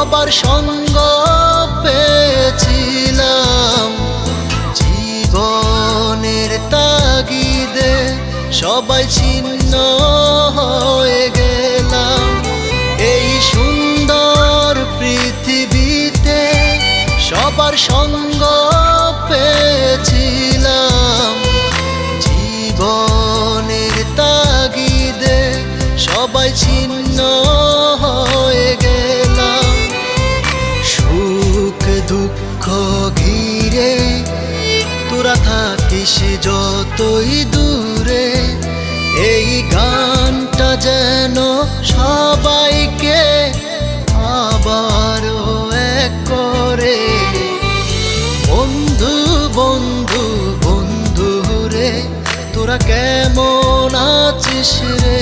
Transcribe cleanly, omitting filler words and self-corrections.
সবার সঙ্গ পেয়েছিলাম, জীবনের তাগিদে সবাই ছিন্ন হয়ে গেলাম। এই সুন্দর পৃথিবীতে সবার সঙ্গ পেয়েছিলাম, জীবনের তাগিদে সবাই ছিন্ন হয়ে গেলাম। সুখ দুঃখ ঘিরে তোরা থাকিস যতই দূরে, এই গানটা যেন সবাইকে আবারও এক করে। বন্ধু বন্ধু বন্ধু রে, তোরা কেমন আছিস রে?